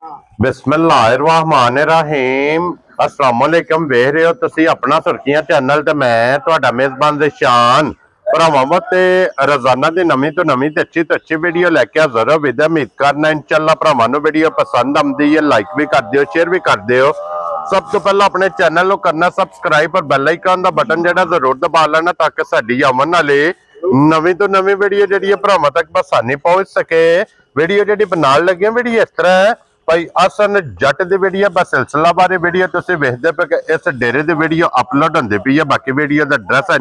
बिस्मिल्लाहिर्रहमानिर्रहीम अस्सलामुअलैकुम वेख रहे हो तुसी अपना सुर्खियां चैनल ते मैं तुहाडा मेजबान ज़िशान भरावां ते रोजाना दी नवीं तो अच्छी वीडियो लैके हाज़र हो। विद उम्मीद करना इंशाअल्लाह भरावां नूं वीडियो पसंद आउंदी है, लाइक भी कर दिओ, शेयर भी कर दिओ। सब तो पहला अपने चैनल को करना सबसक्राइब और बैल आइकन दा बटन जेड़ा जरूर दबा लेना ताकि साडी आवन वाली नवीं तो नवीं वीडियो जेड़ी भरावां तक आसानी पहुंच सके। वीडियो जेड़ी बनान लगे वीडियो इस तरह है भाई असन जट दी वीडियो बस सिलसिला बारे वीडियो तुसीं वेखदे पे कि इस डेरे दी वीडियो अपलोड होंदी पई है। बाकी वीडियो दा एड्रेस है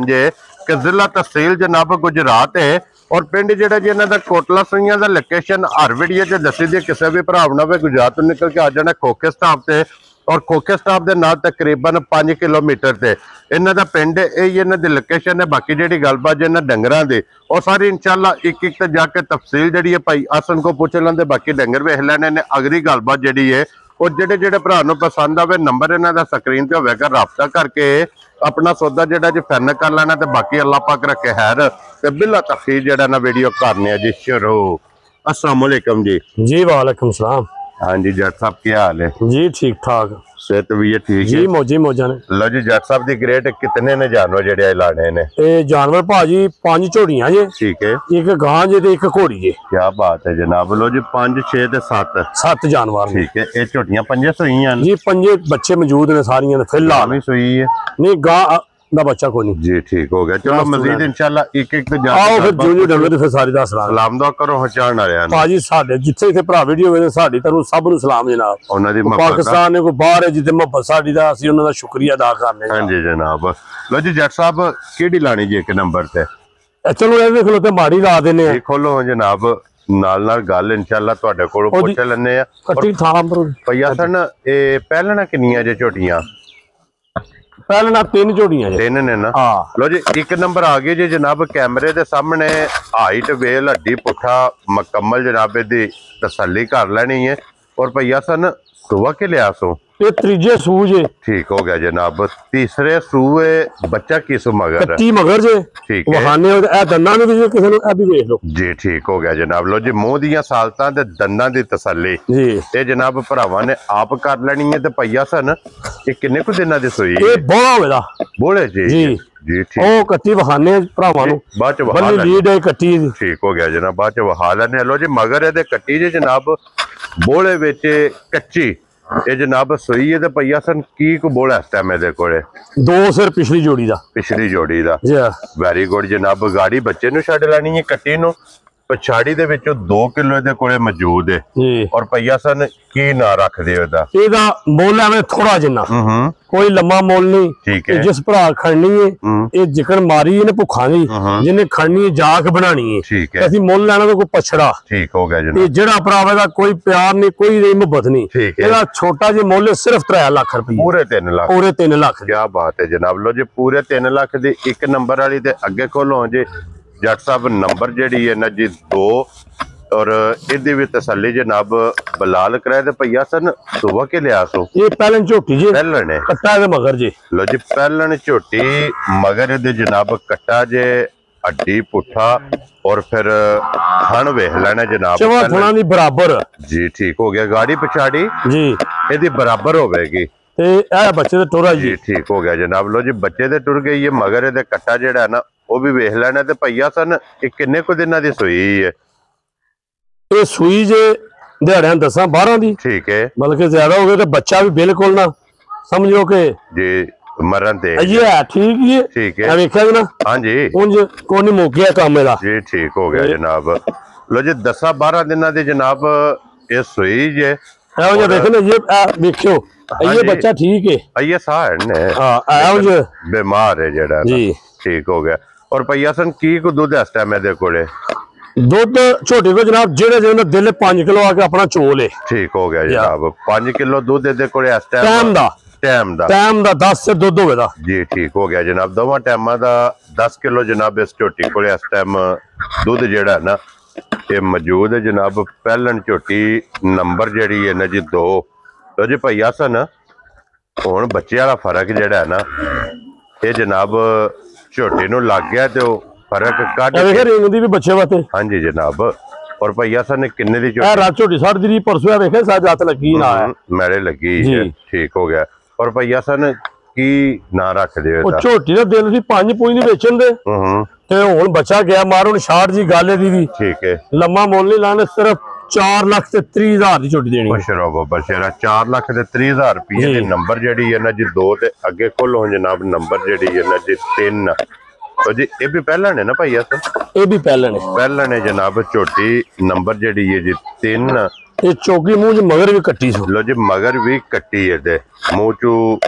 कि जिला तहसील जनाब गुजरात है और पिंड जेड़ा जी इन्हां दा कोटला सुइयां दा लोकेशन हर वीडियो च दसी दी। किसी भी भरा ने गुजरात तो निकल के आ जाना खोखे स्टाफ से और खोखे स्टाफ के नाल तकरीबन 5 किलोमीटर से इन्हां दा पिंड यही इन्हां दी लोकेशन है। बाकी जी गलबात जी इन्हां डंगरां दी और सारी इंशाअल्लाह एक एक जाके तफसील जी है भाई आसन को पुछ लेंदे। बाकी डंगर वेख लैने ने अगली गलबात जी है और जेडे भरा पसंद आवे नंबर इन्हां दा स्क्रीन ते होवेगा, राबता करके अपना सौदा जेड़ा जी फाइनल कर लेना। तो बाकी अल्लाह पाक रखे खैर ते बिला तफसील जेड़ा ना वीडियो करने जी शुरू। अस्सलाम वालेकुम जी। जी वालेकुम सलाम। हाँ जी जट साहब क्या हाल है जी? ठीक ठाक, सेहत भी है ठीक जी है? मौजी मौजा ने। लो जी जट साहब दी ग्रेट कितने ने जानवर जेडे लाने ने? ए जानवर भाजी 5 झोड़ियां जे, ठीक है, एक गां जे ते एक घोड़ी जे। क्या बात है जनाब। लो जी 5 6 ते 7 7 जानवर ने। ठीक है, ये झोटियां 5 सुइयां जी 5 बच्चे मौजूद ने सारियां ने फिलहाल। भी सुई है नहीं गां दा बच्चा कोई नहीं जी। ठीक हो गया, चलो मजीद इंशाल्लाह एक एक ते आओ फिर जो डंगर फिर सारी दा सलाम सलाम दुआ करो हचान वाले भाजी। साडे जिथे इथे भरा वीडियो वे साडी तरफ सब नु सलाम जनाब। उन्हां दी पाकिस्तान ने कोई बाहर है जिथे मोहब्बत साडी दा असि उन्हां दा शुक्रिया अदा करने। हां जी जनाब। लो जी जट साहब केड़ी लानी जी एक नंबर ते? चलो ए देख लो ते माड़ी ला देने जी खोलो जनाब नाल नाल गल इंशाल्लाह तुहाडे कोलों पुछ लैने आ। कट्टी थाम पर भैया सन ए पहलना किन्नियां जे झोटियां? पहले ना 3 झोड़ियां 3 ने ना। लो जी एक नंबर आ गई जी जनाब कैमरे दे सामने। हाइट वेल हड्डी पुठा मुकम्मल जनाब दी तसल्ली कर लेनी है। और भैया सन सुबह के लिया सो ये त्रीजे सूह जे। ठीक हो गया जनाब। तीसरे सूए बच्चा किस मगर कच्ची मगर जे। ठीक है, वहाने ए दन्ना ने भी किसे नु ए भी देख लो जी। ठीक हो गया जनाब। लो जी मुंह दियां सालतां ते दंदां दी तसल्ली जी ये जनाब भरावां ने आप कर लेनी है। ते भैया सन ये किन्ने कुछ दिनां दी सोई ये बोला होवेदा बोले जी जी जी। ठीक ओ कच्ची वहाने भरावां नु बाद च वहा बल्ली लीड है कच्ची। ठीक हो गया जनाब बाद च वहा लेने। लो जी मगर ए कट्टी जे जनाब बोले विच कच्ची ये जनाब सोई है। भैया सन की को बोला इस टाइम ए कोले 2 सिर पिछली जोड़ी दा। पिछली जोड़ी दा जी वेरी गुड जनाब। गाड़ी बच्चे नु छड़ लेनी है कट्टी नु पछाड़ी दे विचों 2 किलो दे कोले मौजूद है। जी और भैया सन की ना रख दे ओदा? एदा मोल है थोड़ा जिन्ना कोई लम्मा मोल नहीं। ठीक है, जिस भरा खड़नी है ये जिकन मारी ने भुखा नहीं जिन्हें खड़नी है जाक बनानी है। ठीक है, असि मोल लेना तो कोई पछड़ा। ठीक हो गया जनाब। ये जेड़ा भरावे दा कोई प्यार नहीं कोई मोहब्बत नहीं। ठीक है, एदा छोटा जी मोल सिर्फ 3 लाख रुपए पूरे 3 लाख। पूरे 3 लाख। क्या बात है जनाब। लो जी पूरे 3 लाख दी एक नंबर वाली ते अगे खोलो जी जट साहब नंबर जेडी है ना जी 2 और इदी भी तसल्ली जनाब बलाल कराए। ते भैया सन सुबह के लिया सो ये पहलन झोटी जी पहलन है कट्टा दे मगर जी। लो जी पहलन झोटी मगर दे जनाब कट्टा जे हड्डी पुठा और फिर थन वेख लेना जनाब चवा थना दी बराबर जी। ठीक हो गया गाड़ी पछाड़ी जी एदी बराबर होवेगी ते ए बच्चे दे टुरा जी। ठीक हो गया जनाब। लो जी बच्चे दे टुर गई है मगर दे कट्टा जेड़ा है ना वो भी वेख लेना। ते भैया सन किन्ने को दिनां दी सोई है? ये सुई जे दिहाड़ियां 10-12 दी। ठीक है, मतलब कि ज्यादा हो गए तो बच्चा भी बिल्कुल ना समझो के जी मरन ते ये है ठीक ही है। ठीक है, देखा ना हाँ जी उंज कोनी मुक्किया काम दा जी। ठीक हो गया जनाब। लो जी 10-12 दिनां दी जनाब ये सोई जे ए देख ना ये देखियो ये बच्चा ठीक है। ये साहब ने हां बीमार है जेड़ा जी। ठीक हो गया। और भैया सन की को दूध इस टाइम दे कोले? दूध छोटे को जनाब जेड़े जेड़े दिल 5 किलो आके अपना चोल है। ठीक हो गया जनाब। 5 किलो दूध दे कोले इस टाइम दा 10 से दूध होवेदा जी। ठीक हो गया जनाब। दोवां टाइमां दा 10 किलो जनाब इस झोटी कोले इस टाइम दूध जेड़ा ना ये मौजूद है जनाब। पहलन झोटी नंबर जेड़ी है ना जी 2। तो जी भैया सन हुण बच्चे वाला फर्क जेड़ा है ना ये जनाब झोटी नूं लग गया तो फर्क कट रिंग दी भी बच्चे वास्ते। हाँ जी जनाब और भैया सर ने किन्ने दी ਇਹ झोटी ਰਾਤ ਝੋਟੀ ਸਾਡੀ ਦੀ ਪਰਸੋਂ ਵੇਖੇ ਸਾ ਜੱਤ ਲੱਗੀ ਨਾ ਹੈ मेरे लगी जी। है ठीक हो गया और भैया सर ने की ना रख दे ਉਹ ਝੋਟੀ ਦਾ ਦਿਲ ਸੀ 5 ਪੁੰਜ ਨਹੀਂ ਵੇਚਣ ਦੇ ਤੇ ਹੁਣ ਬੱਚਾ ਗਿਆ ਮਾਰ ਹੁਣ 60 ਦੀ ਗੱਲ ਦੀ ਵੀ ठीक है ਲੰਮਾ ਮੁੱਲ ਨਹੀਂ ਲਾਣੇ ਸਿਰਫ 4,30,000 ਦੀ ਝੋਟੀ ਦੇਣੀ खुश रहो बाबा शेरा 4,30,000 रुपये जी। ਦੇ ਨੰਬਰ ਜਿਹੜੀ ਹੈ ਨਾ ਜੀ 2 ਤੇ ਅੱਗੇ ਖੋਲੋ ਜਨਾਬ ਨੰਬਰ ਜਿਹੜੀ ਹੈ ਨਾ ਜੀ 3 तो जी ये भी पहला ने ना भैया सर ਇਹ ਵੀ ਪਹਿਲਾਂ ਨੇ पहला ने जनाब छोटी नंबर ਜਿਹੜੀ है जी 3 ਇਹ ਚੌਕੀ ਮੂੰਹ ਚ ਮਗਰ ਵੀ ਕੱਟੀ ਸੋ लो जी मगर भी कट्टी है ते मुंह चू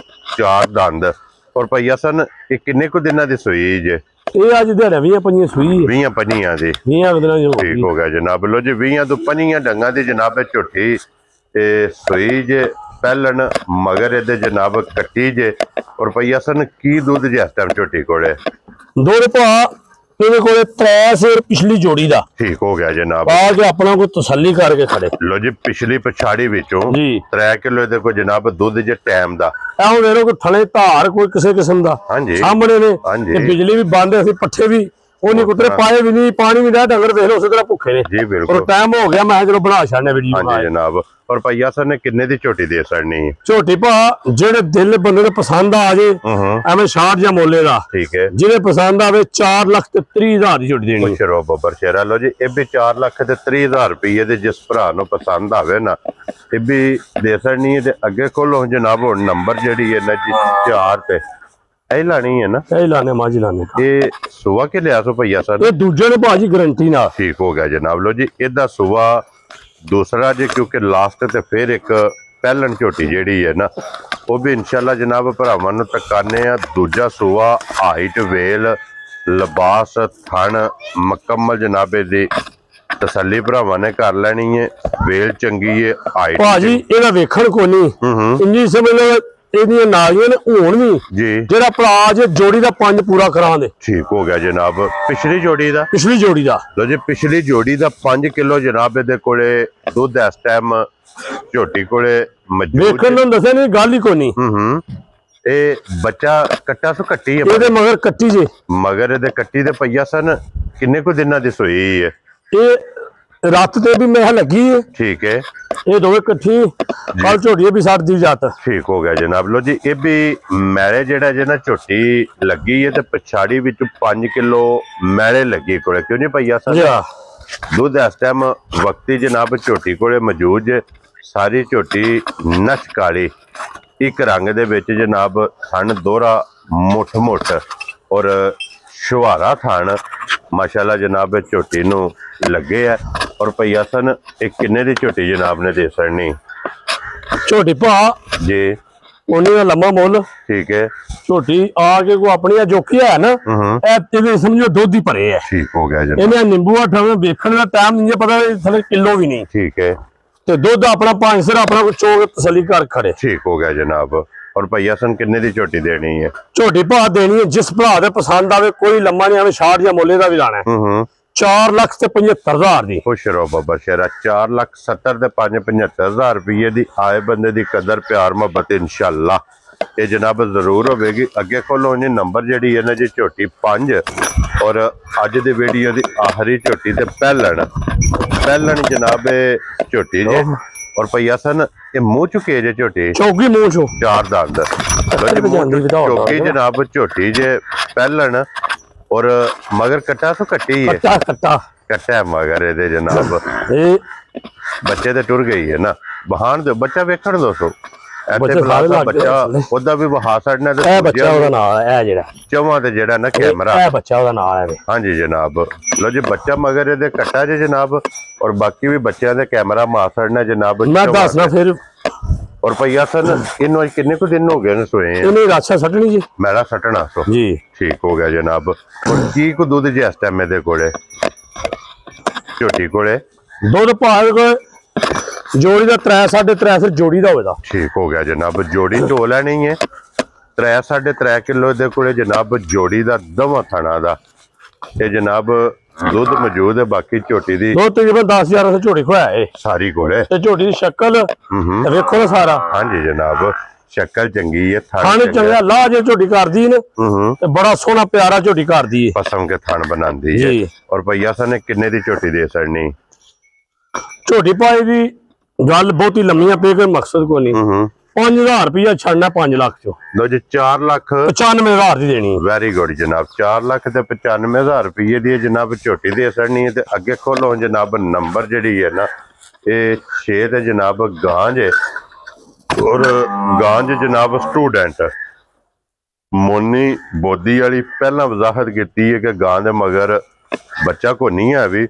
4 दंद और भैया सन ये किन्ने को दिना दी सोई जे ਇਹ ਅੱਜ ਦਿਹਾੜਾ 20 ਸੂਈ 20 ਪੰਜੀਆਂ ਦੀ 20 ਦਿਨਾਂ ਦੀ ਹੋ ठीक ਗਈ हो गया जनाब लो जी 20 ਤੋਂ ਪੰਜੀਆਂ ਡੰਗਾਂ ਦੀ ਜਨਾਬ ਇਹ ਝੋਟੀ ਤੇ ਸੋਈ ਜੇ ਪਹਿਲਣ ਮਗਰ ਇਹਦੇ ਜਨਾਬ ਕੱਟੀ ਜੇ ਔਰ ਭਈਆ ਸਨ ਕੀ ਦੁੱਧ ਜੇ ਇਸ ਟਾਈਮ ਝੋਟੀ ਕੋਲੇ ਦੋਰੇ ਭਾ ਇਹਦੇ ਕੋਲੇ 3 ਸੇਰ ਪਿਛਲੀ ਜੋੜੀ ਦਾ ठीक हो गया जनाब ਆ ਕੇ ਆਪਣਾ ਕੋਈ ਤਸੱਲੀ ਕਰਕੇ ਖੜੇ लो जी पिछली पछाड़ी ਵਿੱਚੋਂ ਜੀ 3 ਕਿਲੋ ਇਹਦੇ ਕੋਲ ਜਨਾਬ ਦੁੱਧ ਜੇ ਟਾਈਮ ਦਾ ਐਂ ਵੇਰੋ ਕਿ ਥਲੇ ਧਾਰ ਕੋਈ ਕਿਸੇ ਕਿਸਮ ਦਾ ਹਾਂਜੀ ਸਾਹਮਣੇ ਨੇ ਹਾਂਜੀ। ਤੇ ਬਿਜਲੀ ਵੀ ਬੰਦ ਅਸੀਂ ਪੱਠੇ ਵੀ ਉਹ ਨਹੀਂ ਕੁਤਰੇ ਪਾਏ ਵੀ ਨਹੀਂ ਪਾਣੀ ਵੀ ਦਾ ਡੰਗਰ ਵੇਖ ਲਓ ਉਸੇ ਤਰ੍ਹਾਂ ਭੁੱਖੇ ਨੇ जी बिल्कुल ਔਰ ਟਾਈਮ ਹੋ ਗਿਆ ਮੈਂ ਕਿਹਾ ਚਲੋ ਬਣਾ ਛੱਡਨੇ ਵੀਡੀਓ हाँ जी जनाब और भैया सर ने किन्ने दी ਝੋਟੀ ਦੇ ਸੜਨੀ ਝੋਟੀ ਭਾ ਜਿਹੜੇ ਦਿਲ ਬੰਦੇ ਨੂੰ ਪਸੰਦ ਆ ਜੇ ਐਵੇਂ 60 ਜਾਂ ਮੋਲੇ ਦਾ ठीक है ਜਿਹਦੇ ਪਸੰਦ ਆਵੇ 4,30,000 ਦੀ ਝੋਟੀ ਦੇਣੀ खुश रहो ਬੱਬਰ ਸ਼ੇਰਾ ਲੋ ਜੀ ਇਹ ਵੀ 4,30,000 ਰੁਪਏ ਦੇ ਜਿਸ ਭਰਾ ਨੂੰ ਪਸੰਦ ਆਵੇ ਨਾ ਇਹ ਵੀ ਦੇ ਸੜਨੀ ਤੇ ਅੱਗੇ ਖੋਲੋ ਜਨਾਬ ਹੁਣ ਨੰਬਰ ਜਿਹੜੀ ਹੈ ਨਾ ਜੀ 4 ਤੇ ਇਹ ਲਾਣੀ ਹੈ ਨਾ ਇਹ ਲਾਣੇ ਮਾਜੀ ਲਾਣੇ ਇਹ ਸੁਆ ਕੇ ਲਿਆ ਸੋ ਭਈਆ ਸਰ ਇਹ ਦੂਜੇ ਨੇ ਭਾਜੀ ਗਰੰਟੀ ਨਾਲ ਠੀਕ ਹੋ ਗਿਆ ਜਨਾਬ ਲੋ ਜੀ ਇਹਦਾ ਸੁਆ ਦੂਸਰਾ ਜੇ ਕਿਉਂਕਿ ਲਾਸਟ ਤੇ ਫਿਰ ਇੱਕ ਪਹਿਲਣ ਝੋਟੀ ਜਿਹੜੀ ਹੈ ਨਾ ਉਹ ਵੀ ਇਨਸ਼ਾਅੱਲਾ ਜਨਾਬ ਭਰਾਵਾਂ ਨੂੰ ਤਕਾਨੇ ਆ ਦੂਜਾ ਸੁਆ ਹਾਈਟ ਵੇਲ ਲਿਬਾਸ ਥਣ ਮੁਕੰਮਲ ਜਨਾਬੇ ਦੀ ਤਸੱਲੀ ਭਰਾਵਾਂ ਨੇ ਕਰ ਲੈਣੀ ਹੈ ਵੇਲ ਚੰਗੀ ਹੈ ਹਾਈਟ ਭਾਜੀ ਇਹਦਾ ਵੇਖਣ ਕੋ ਨਹੀਂ ਇੰਨੀ ਸਮਝ ਲਓ ਇਹਦੀਆਂ ਨਾਲੀਆਂ ਨੇ ਹੁਣ ਵੀ ਜੀ ਜਿਹੜਾ ਭਰਾ ਜੇ ਜੋੜੀ ਦਾ 5 ਪੂਰਾ ਕਰਾਂ ਦੇ ਠੀਕ ਹੋ ਗਿਆ ਜਨਾਬ ਪਿਛਲੀ ਜੋੜੀ ਦਾ ਪਿਛਲੀ ਜੋੜੀ ਦਾ ਲੋ ਜੀ ਪਿਛਲੀ ਜੋੜੀ ਦਾ 5 ਕਿਲੋ ਜਨਾਬ ਇਹਦੇ ਕੋਲੇ ਦੁੱਧ ਇਸ ਟਾਈਮ ਝੋਟੀ ਕੋਲੇ ਮੌਜੂਦ ਵੇਖਣ ਨੂੰ ਦੱਸਿਆ ਨਹੀਂ ਗੱਲ ਹੀ ਕੋ ਨਹੀਂ ਇਹ ਬੱਚਾ ਕੱਟਾ ਸੋ ਕੱਟੀ ਹੈ ਇਹਦੇ ਮਗਰ ਕੱਟੀ ਜੇ ਮਗਰ ਇਹਦੇ ਕੱਟੀ ਦੇ ਪਈਆ ਸਨ ਕਿੰਨੇ ਕੁ ਦਿਨਾਂ ਦੀ ਸੋਈ ਹੈ ਇਹ ਰਾਤ ਤੇ ਵੀ ਮੈਂ ਲੱਗੀ ਹੈ ਠੀਕ ਹੈ ਇਹ ਦੋਵੇਂ ਇਕੱਠੀ ਕੱਲ ਝੋਟੀ ਵੀ 60 ਦੀ ਜਾਤ ਠੀਕ ਹੋ ਗਿਆ ਜਨਾਬ ਲੋ ਜੀ ਇਹ ਵੀ ਮੈਲੇ ਜਿਹੜਾ ਜੇ ਨਾ ਝੋਟੀ ਲੱਗੀ ਹੈ ਤੇ ਪਛਾੜੀ ਵਿੱਚ 5 ਕਿਲੋ ਮੈਲੇ ਲੱਗੀ ਕੋਲੇ ਕਿਉਂ ਨਹੀਂ ਪਈਆ ਸਨ ਦੁੱਧ ਇਸ ਟਾਈਮ ਵਕਤੀ ਜਨਾਬ ਝੋਟੀ ਕੋਲੇ ਮੌਜੂਦ ਜੇ ਸਾਰੀ ਝੋਟੀ ਨਸ਼ ਕਾਲੀ ਇੱਕ ਰੰਗ ਦੇ ਵਿੱਚ ਜਨਾਬ ਥਣ ਦੋਹਰਾ ਮੁੱਠ ਮੁੱਠ ਔਰ ਸ਼ੁਹਾਰਾ ਥਣ ਮਾਸ਼ਾਅੱਲਾ ਜਨਾਬ ਝੋਟੀ ਨੂੰ ਲੱਗੇ ਆ ਔਰ ਭਈਆ ਸਨ ਇਹ ਕਿੰਨੇ ਦੀ ਝੋਟੀ ਜਨਾਬ ਨੇ ਦੇ ਸੜਨੀ ਝੋਟੀ ਭਾ ਜੀ ਉਹਨੇ ਦਾ ਲੰਮਾ ਮੁੱਲ ਠੀਕ ਹੈ ਝੋਟੀ ਆ ਕੇ ਕੋ ਆਪਣੀ ਆ ਜੋਖੀ ਹੈ ਨਾ ਇਹ ਤੇ ਸਮਝੋ ਦੁੱਧ ਹੀ ਭਰੇ ਹੈ ਠੀਕ ਹੋ ਗਿਆ ਜਨਾਬ ਇਹਨੇ ਨਿੰਬੂ ਠਾਵੇਂ ਵੇਖਣ ਦਾ ਟਾਈਮ ਨਹੀਂ ਪਤਾ ਥਲੇ ਕਿਲੋ ਵੀ ਨਹੀਂ ਠੀਕ ਹੈ ਤੇ ਦੁੱਧ ਆਪਣਾ 5 ਸਿਰ ਆਪਣਾ ਚੋਕ ਤਸੱਲੀ ਕਰ ਖੜੇ ਠੀਕ ਹੋ ਗਿਆ ਜਨਾਬ और भैया सन किन्ने दी झोटी देनी है ਝੋਟੀ ਭਾ ਦੇਣੀ ਹੈ ਜਿਸ ਭਰਾ ਦੇ ਪਸੰਦ ਆਵੇ ਕੋਈ ਲੰਮਾ ਨਹੀਂ ਆਵੇ 60 ਜਾਂ ਮੁੱਲੇ ਦਾ ਵੀ ਲਾਣਾ 4,75,000 ਦੀ खुश रहो बाबा शेरा 4,70,000 ਤੇ 5,75,000 ਰੁਪਏ ਦੀ ਆਏ ਬੰਦੇ ਦੀ ਕਦਰ ਪਿਆਰ ਮੁਹੱਬਤ ਇਨਸ਼ਾਅੱਲਾ ਇਹ ਜਨਾਬ ਜ਼ਰੂਰ ਹੋਵੇਗੀ ਅੱਗੇ ਖੋਲੋ ਜੀ ਨੰਬਰ ਜਿਹੜੀ ਹੈ ਨਾ ਜੀ ਝੋਟੀ 5 ਔਰ ਅੱਜ ਦੇ ਵੀਡੀਓ ਦੀ ਆਖਰੀ ਝੋਟੀ ਤੇ ਪਹਿਲਣ ਜਨਾਬ ਝੋਟੀ ਜੇ और भैया सन ये मुंह चुके जे झोटी ਚੌਗੀ ਮੂੰਹ ਚੋ 4 दंद चौकी जनाब झोटी जे पहलन और मगर कट्टा सो कट्टी है ਕੱਟਾ कट्टा है मगर ये जनाब ਇਹ बच्चे ते टुर गई है ना बहान दो बच्चा वेखण दो सो ਬੱਚੇ ਸਾਰੇ ਲੱਗ ਗਏ बच्चा ओदा भी बहा छड़ना ते ਇਹ ਬੱਚਾ ਉਹਦਾ ਨਾਮ ਹੈ ਇਹ ਜਿਹੜਾ चौवां ते जेड़ा ना कैमरा ਇਹ ਬੱਚਾ ਉਹਦਾ ਨਾਮ ਹੈ हाँ जी जनाब लो जी बच्चा मगर ये कट्टा जे जनाब और बाकी भी बच्चों दे कैमरा मार छड़ना जनाब ਮੈਂ ਦੱਸਣਾ ਫਿਰ और भैया सन इन किन्ने को दिन हो गए ने सोए हैं ਇਹਨੇ ਰਾਛਾ ਸੱਟਣੀ ਜੀ मैला सटना सो ਜੀ ठीक हो गया जनाब और की को दूध जी इस टाइम मेरे कोले झोटी कोले ਦੁੱਧ ਭਾਲ ਕੋ ਜੋੜੀ ਦਾ 3.5 ਫਿਰ ਜੋੜੀ ਦਾ ਹੋਵੇਗਾ ठीक हो गया जनाब जोड़ी ढो लेनी है 3.5 किलो दे कोले जनाब जोड़ी दा दवा थाना दा ते जनाब दूध मौजूद है बाकी झोटी दी ਦੋ ਤਕਰੀਬਨ 10,000 से ਝੋਟੀ ਖੋਇਆ ਏ सारी कोले ਤੇ ਝੋਟੀ ਦੀ ਸ਼ਕਲ ਤੇ ਵੇਖੋ ਨਾ ਸਾਰਾ हाँ जी जनाब शक्ल चंगी है ਥਣ ਚੰਗਾ ਲਾਹ ਜੇ ਝੋਟੀ ਕਰਦੀ ਨੇ ਤੇ ਬੜਾ ਸੋਹਣਾ ਪਿਆਰਾ ਝੋਟੀ ਕਰਦੀ ਏ पसम के थान बनांदी है जी। और भैया सन ने किन्ने दी झोटी दे सड़नी ਝੋਟੀ ਪਾਈ ਦੀ ਗੱਲ ਬਹੁਤੀ ਲੰਮੀਆਂ ਪਈ ਕੋਈ ਮਕਸਦ ਕੋਈ ਨਹੀਂ। 5000 ਰੁਪਇਆ ਛੱਡਣਾ 5 ਲੱਖ ਚੋਂ। ਲੋ ਜੀ 4 ਲੱਖ 95,000 ਦੀ ਦੇਣੀ। ਵੈਰੀ ਗੁੱਡ ਜਨਾਬ। 4 ਲੱਖ ਤੇ 95,000 ਰੁਪਏ ਦੀ ਜਨਾਬ ਝੋਟੀ ਦੇ ਸੜਨੀ ਹੈ। ਤੇ ਅੱਗੇ ਖੋਲੋ ਜਨਾਬ ਨੰਬਰ ਜਿਹੜੀ ਹੈ ਨਾ ਇਹ 6 ਤੇ ਜਨਾਬ ਗਾਂਜ ਹੈ ਔਰ ਗਾਂਜ ਜਨਾਬ ਸਟੂਡੈਂਟ ਮੋਨੀ ਬੋਦੀ ਵਾਲੀ ਪਹਿਲਾਂ ਵਜ਼ਾਹਤ ਕੀਤੀ ਹੈ ਕਿ ਗਾਂ ਦੇ ਮਗਰ ਬੱਚਾ ਕੋ ਨਹੀਂ ਹੈ ਵੀ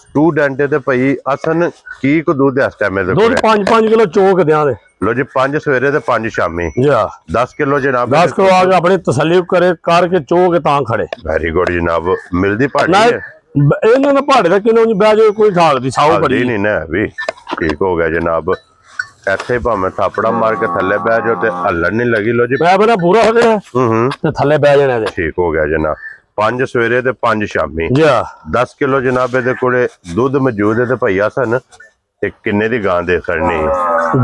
ਸਟੂਡੈਂਟ ਤੇ ਭਾਈ ਅਸਨ ਕੀ ਕੋ ਦੁੱਧ ਇਸ ਟਾਈਮ ਦੇ ਦੁੱਧ 5 ਕਿਲੋ ਚੋਕ ਦਿਆਂ ਦੇ। ਲੋ ਜੀ 5 ਸਵੇਰੇ ਤੇ 5 ਸ਼ਾਮੀ ਜਾ 10 ਕਿਲੋ ਜਨਾਬ। 10 ਕਿਲੋ ਆ ਕੇ ਆਪਣੀ ਤਸੱਲੀ ਕਰੇ ਕਰਕੇ ਚੋਕ ਤਾਂ ਖੜੇ। ਵੈਰੀ ਗੁੱਡ ਜਨਾਬ। ਮਿਲਦੀ ਭਾੜੀ ਨਾ ਹੈ ਇਹਨਾਂ ਦਾ ਭਾੜੇ ਦਾ ਕਿਲੋ ਨਹੀਂ ਬਹਿ ਜਾਓ ਕੋਈ ਠਾਕ ਦੀ ਸਾਊ ਬੜੀ ਨਹੀਂ ਨਾ ਵੀ ਠੀਕ ਹੋ ਗਿਆ ਜਨਾਬ। ਇੱਥੇ ਭਾਵੇਂ ਥਾਪੜਾ ਮਾਰ ਕੇ ਥੱਲੇ ਬਹਿ ਜਾਓ ਤੇ ਹੱਲਣ ਨਹੀਂ ਲੱਗੀ। ਲੋ ਜੀ ਮੈਂ ਬਣਾ ਪੂਰਾ ਹੋ ਗਿਆ ਤੇ ਥੱਲੇ ਬਹਿ ਜਾਣਾ ਤੇ ਠੀਕ ਹੋ ਗਿਆ ਜਨਾਬ। 5 ਸਵੇਰੇ ਤੇ 5 ਸ਼ਾਮੀ ਜਾ 10 ਕਿਲੋ ਜਨਾਬ ਇਹਦੇ ਕੋਲੇ ਦੁੱਧ ਮੌਜੂਦ ਹੈ। ਤੇ ਭਈਆ ਸਨ ਤੇ ਕਿੰਨੇ ਦੀ ਗਾਂ ਦੇ ਸੜਨੀ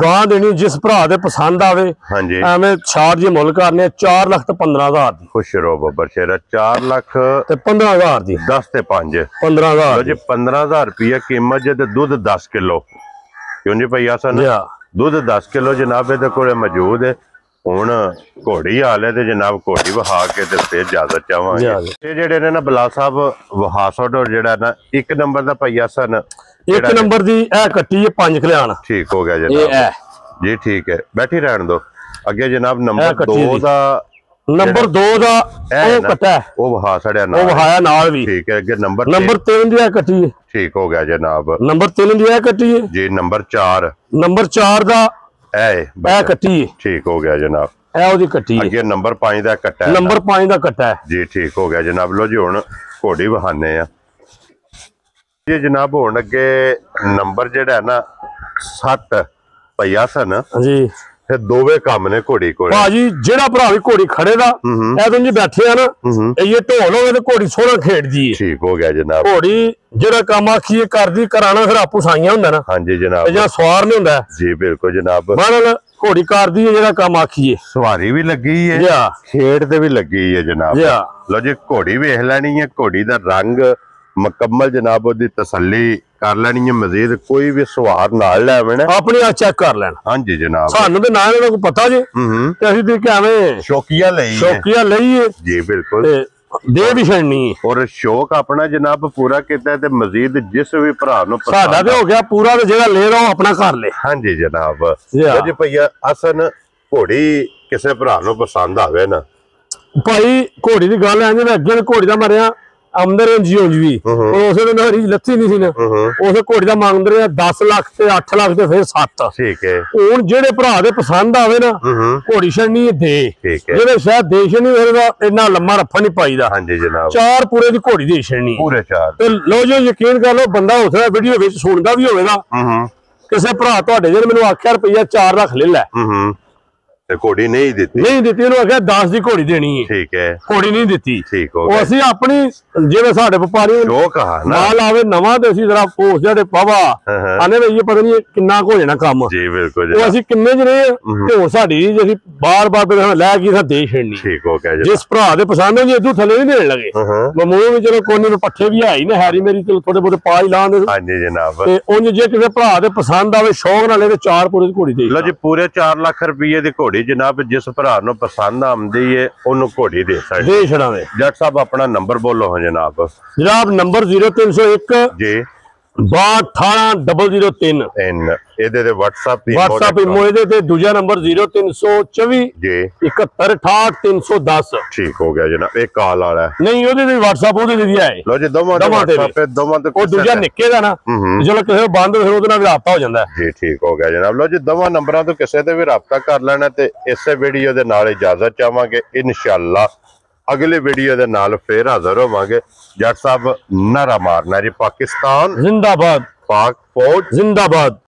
ਗਾਂ ਦੇਣੀ ਜਿਸ ਭਰਾ ਦੇ ਪਸੰਦ ਆਵੇ। ਹਾਂਜੀ ਐਵੇਂ ਛਾੜ ਜੀ ਮੁੱਲ ਕਰਨੇ 4 ਲੱਖ ਤੇ 15,000 ਦੀ। ਖੁਸ਼ ਰਹੋ ਬੱਬਰ ਸ਼ੇਰਾ। 4 ਲੱਖ ਤੇ 15,000 ਦੀ 10 ਤੇ 5 15,000 ਲੋ ਜੀ 15,000 ਰੁਪਏ ਕੀਮਤ ਜੇ ਤੇ ਦੁੱਧ 10 ਕਿਲੋ ਕਿਉਂ ਜੀ ਭਈਆ ਸਨ ਜਾ ਦੁੱਧ 10 ਕਿਲੋ ਜਨਾਬ ਇਹਦੇ ਕੋਲੇ ਮੌਜੂਦ ਹੈ। ਹੁਣ ਘੋੜੀ ਹਾਲੇ ਤੇ ਜਨਾਬ ਘੋੜੀ ਵਹਾ ਕੇ ਤੇ ਫਿਰ ਇਜਾਜ਼ਤ ਚਾਹਾਂਗੇ। ਇਹ ਜਿਹੜੇ ਨੇ ਨਾ ਬਲਾ ਸਾਹਿਬ ਵਹਾਸੋਡੋ ਜਿਹੜਾ ਨਾ 1 ਨੰਬਰ ਦਾ ਭਈਆ ਸਨ 1 ਨੰਬਰ ਦੀ ਇਹ ਕੱਟੀ ਹੈ 5 ਖਲਿਆਣ। ਠੀਕ ਹੋ ਗਿਆ ਇਹ ਜਨਾਬ ਜੀ ਠੀਕ ਹੈ ਬੈਠੀ ਰਹਿਣ ਦੋ। ਅੱਗੇ ਜਨਾਬ ਨੰਬਰ 2 ਦਾ ਨੰਬਰ 2 ਦਾ ਉਹ ਕੱਟਾ ਉਹ ਵਹਾ ਸੜਿਆ ਨਾਲ ਉਹ ਵਹਾਇਆ ਨਾਲ ਵੀ ਠੀਕ ਹੈ। ਅੱਗੇ ਨੰਬਰ 3 ਦੀ ਇਹ ਕੱਟੀ ਹੈ। ਠੀਕ ਹੋ ਗਿਆ ਜਨਾਬ। ਨੰਬਰ 3 ਦੀ ਇਹ ਕੱਟੀ ਹੈ ਜੀ ਨੰਬਰ 4 ਦਾ ਇਹ ਕੱਟੀ ਹੈ। ਠੀਕ ਹੋ ਗਿਆ ਜਨਾਬ। ਇਹ ਉਹਦੀ ਕੱਟੀ ਹੈ। ਅੱਗੇ ਨੰਬਰ 5 ਦਾ ਕੱਟਾ ਹੈ। ਨੰਬਰ 5 ਦਾ ਕੱਟਾ ਹੈ ਜੀ ਠੀਕ ਹੋ ਗਿਆ ਜਨਾਬ। ਲੋ ਜੀ ਹੁਣ ਘੋੜੀ ਵਹਾਨੇ ਆ ਜੀ ਜਨਾਬ। ਹੁਣ ਅੱਗੇ ਨੰਬਰ ਜਿਹੜਾ ਨਾ 7 ਭਈਆ ਸਨ ਜੀ ਤੇ ਦੋਵੇਂ ਕੰਮ ਨੇ ਘੋੜੀ ਕੋਲ। ਭਾਜੀ ਜਿਹੜਾ ਭਰਾ ਵੀ ਘੋੜੀ ਖੜੇ ਦਾ ਇਹ ਤੁਸੀਂ ਬੈਠੇ ਆ ਨਾ ਇਹ ਢੋਲ ਹੋਵੇ ਤੇ ਘੋੜੀ ਸੋਹਣਾ ਖੇਡਦੀ ਹੈ। ਠੀਕ ਹੋ ਗਿਆ ਜਨਾਬ। ਘੋੜੀ ਜਿਹੜਾ ਕੰਮ ਆਖੀਏ ਕਰਦੀ ਕਰਾਣਾ ਫਿਰ ਆਪੂ ਸਾਈਆਂ ਹੁੰਦਾ ਨਾ। ਹਾਂਜੀ ਜਨਾਬ। ਜਾਂ ਸਵਾਰ ਨਹੀਂ ਹੁੰਦਾ। ਜੀ ਬਿਲਕੁਲ ਜਨਾਬ। ਮਨ ਘੋੜੀ ਕਰਦੀ ਹੈ ਜਿਹੜਾ ਕੰਮ ਆਖੀਏ। ਸਵਾਰੀ ਵੀ ਲੱਗੀ ਹੈ ਖੇਡ ਤੇ ਵੀ ਲੱਗੀ ਹੈ ਜਨਾਬ। ਲੋ ਜੀ ਘੋੜੀ ਵੇਖ ਲੈਣੀ ਹੈ। ਘੋੜੀ ਦਾ ਰੰਗ ਮੁਕੰਮਲ ਜਨਾਬ ਉਹਦੀ ਤਸੱਲੀ ਕਰ ਲੈਣੀ ਹੈ। ਮਜ਼ੀਦ ਕੋਈ ਵੀ ਸਵਾਰ ਨਾਲ ਲੈ ਆਵੇ ਨਾ ਆਪਣੀ ਆ ਚੈੱਕ ਕਰ ਲੈਣ। ਹਾਂਜੀ ਜਨਾਬ। ਸਾਨੂੰ ਤੇ ਨਾ ਇਹਨਾਂ ਨੂੰ ਪਤਾ ਜੇ ਤੇ ਅਸੀਂ ਦੇਖ ਕੇ ਐਵੇਂ ਸ਼ੌਕੀਆ ਲਈਏ ਜੀ ਬਿਲਕੁਲ ਦੇ ਵੀ ਛੜਨੀ ਔਰ ਸ਼ੌਕ ਆਪਣਾ ਜਨਾਬ ਪੂਰਾ ਕੀਤਾ ਤੇ ਮਜ਼ੀਦ ਜਿਸ ਵੀ ਭਰਾ ਨੂੰ ਸਾਡਾ ਤੇ ਹੋ ਗਿਆ ਪੂਰਾ ਤੇ ਜਿਹੜਾ ਲੈ ਰਹਾ ਆਪਣਾ ਕਰ ਲੈ। ਹਾਂਜੀ ਜਨਾਬ। ਜੀ ਭਈਆ ਅਸਨ ਘੋੜੀ ਕਿਸੇ ਭਰਾ ਨੂੰ ਪਸੰਦ ਆਵੇ ਨਾ ਭਾਈ ਘੋੜੀ ਦੀ ਗੱਲ ਐ ਜਿਵੇਂ ਅੱਗੇ ਘੋੜੀ ਦਾ ਮਰਿਆ ਆਮਦਰ ਵੀ ਉਸੇ ਦਿਨ ਹਰੀ ਲੱਥੀ ਨਹੀਂ ਸੀ ਨਾ ਉਸੇ ਘੋੜੀ ਦਾ ਮੰਗਦੇ ਰਿਹਾ 10 ਲੱਖ ਤੇ 8 ਲੱਖ ਤੇ ਫਿਰ 7। ਠੀਕ ਹੈ। ਹੁਣ ਜਿਹੜੇ ਭਰਾ ਦੇ ਪਸੰਦ ਆਵੇ ਨਾ ਘੋੜੀ ਛੜਨੀ ਦੇ ਜਿਹੜੇ ਸ਼ਾਇਦ ਦੇਸ਼ ਨਹੀਂ ਹੋਏਗਾ ਇੰਨਾ ਲੰਮਾ ਰੱਫਾ ਨਹੀਂ ਪਾਈਦਾ। ਹਾਂਜੀ ਜਨਾਬ। 4 ਪੂਰੇ ਦੀ ਘੋੜੀ ਦੀ ਛੜਨੀ ਪੂਰੇ 4 ਤੇ ਲੋ ਜੋ ਯਕੀਨ ਕਰ ਲੋ ਬੰਦਾ ਉਸ ਵੀਡੀਓ ਵਿੱਚ ਸੁਣਦਾ ਵੀ ਹੋਵੇਗਾ ਕਿਸੇ ਭਰਾ ਤੁਹਾਡੇ ਜਿਹੜੇ ਮੈਨੂੰ ਆਖਿਆ ਰੁਪਈਆ 4 ਲੱਖ ਲੈ ਲੈ ਤੇ ਘੋੜੀ ਨਹੀਂ ਦਿੱਤੀ ਉਹਨੂੰ ਆਖਿਆ 10 ਦੀ ਘੋੜੀ ਦੇਣੀ ਹੈ। ਠੀਕ ਹੈ। ਘੋੜੀ ਨਹੀਂ ਦਿੱਤੀ। ਠੀਕ ਹੋ ਉਹ ਗਿਆ। ਅਸੀਂ ਆਪਣੀ ਜਿਵੇਂ ਸਾਡੇ ਵਪਾਰੀ ਮਾਲ ਆਵੇ ਨਵਾਂ ਤੇ ਅਸੀਂ ਜਰਾ ਪੋਸ ਜਿਹੜੇ ਪਾਵਾ ਆਨੇ ਵੀ ਇਹ ਪਤਾ ਨਹੀਂ ਕਿੰਨਾ ਕੁ ਹੋ ਜਾਣਾ ਕੰਮ। ਜੀ ਬਿਲਕੁਲ ਉਹ ਅਸੀਂ ਕਿੰਨੇ ਜਣੇ ਤੇ ਹੁਣ ਸਾਡੀ ਜੇ ਅਸੀਂ ਬਾਰ-ਬਾਰ ਲੈ ਕੇ ਸਾ ਦੇ ਛੜਨੀ। ਠੀਕ ਹੋ ਗਿਆ। ਜਿਸ ਭਰਾ ਦੇ ਪਸੰਦ ਹੋ ਜੀ ਇਦੋਂ ਥੱਲੇ ਨਹੀਂ ਦੇਣ ਲਗੇ ਮਮੂਹ ਵੀ ਚਲੋ ਕੋਨੇ ਨੂੰ ਪੱਠੇ ਵੀ ਆਈ ਨਾ ਹੈਰੀ ਮੇਰੀ ਚਲੋ ਥੋੜੇ ਬਹੁਤੇ ਪਾ ਹੀ ਲਾਉਂਦੇ। ਹਾਂਜੀ ਜਨਾਬ। ਤੇ ਉਂਝ ਜੇ ਕਿਸੇ ਭਰਾ ਦੇ ਪਸੰਦ ਆਵੇ ਸ਼ੌਕ ਨਾਲੇ ਤੇ 4 ਪੂਰੇ ਦੀ ਘੋੜੀ ਦੇ ਲੋ ਜੀ ਪੂਰੇ 4 ਲੱਖ ਰੁਪਏ ਦੀ ਘੋੜੀ ਜਨਾਬ ਜਿਸ ਭਰਾ ਨੂੰ ਪਸੰਦ ਆਉਂਦੀ ਹੈ ਉਹਨੂੰ ਘੋੜੀ ਦੇ ਸਕਦੇ ਛੜਾਵੇ। ਜੱਟ ਸਾਹਿਬ ਆਪਣਾ ਨੰਬਰ ਬੋਲੋ ਜਨਾਬ। ਜਨਾਬ ਨੰਬਰ 0301 ਜੀ 628003 ਇਹਦੇ ਤੇ WhatsApp ਇਮੋ ਇਹਦੇ ਤੇ ਦੂਜਾ ਨੰਬਰ 0324 ਜੀ 7168 ਠੀਕ ਹੋ ਗਿਆ ਜਨਾਬ। ਇਹ ਕਾਲ ਵਾਲਾ ਨਹੀਂ ਉਹਦੇ ਤੇ WhatsApp ਉਹਦੇ ਤੇ ਵੀ ਆਏ। ਲੋ ਜੀ ਦੋਵਾਂ ਤੇ ਉਹ ਦੂਜਾ ਨਿੱਕੇ ਦਾ ਨਾ ਚਲੋ ਕਿਸੇ ਬੰਦ ਫਿਰ ਉਹਦੇ ਨਾਲ ਵੀ ਰਾਬਤਾ ਹੋ ਜਾਂਦਾ ਜੀ। ਠੀਕ ਹੋ ਗਿਆ ਜਨਾਬ। ਲੋ ਜੀ ਦੋਵਾਂ ਨੰਬਰਾਂ ਤੋਂ ਕਿਸੇ ਤੇ ਵੀ ਰਾਬਤਾ ਕਰ ਲੈਣਾ ਤੇ ਇਸੇ ਵੀਡੀਓ ਦੇ ਨਾਲ ਇਜਾਜ਼ਤ ਚਾਹਾਂਗੇ। ਇਨਸ਼ਾਅੱਲਾ ਅਗਲੇ ਵੀਡੀਓ ਦੇ ਨਾਲ ਫੇਰ ਹਾਜ਼ਰ ਹੋਵਾਂਗੇ। ਜੱਟ ਸਾਹਿਬ ਨਾਰਾ ਮਾਰਨਾ ਜੀ ਪਾਕਿਸਤਾਨ ਜ਼ਿੰਦਾਬਾਦ, ਪਾਕ ਫੌਜ ਜ਼ਿੰਦਾਬਾਦ।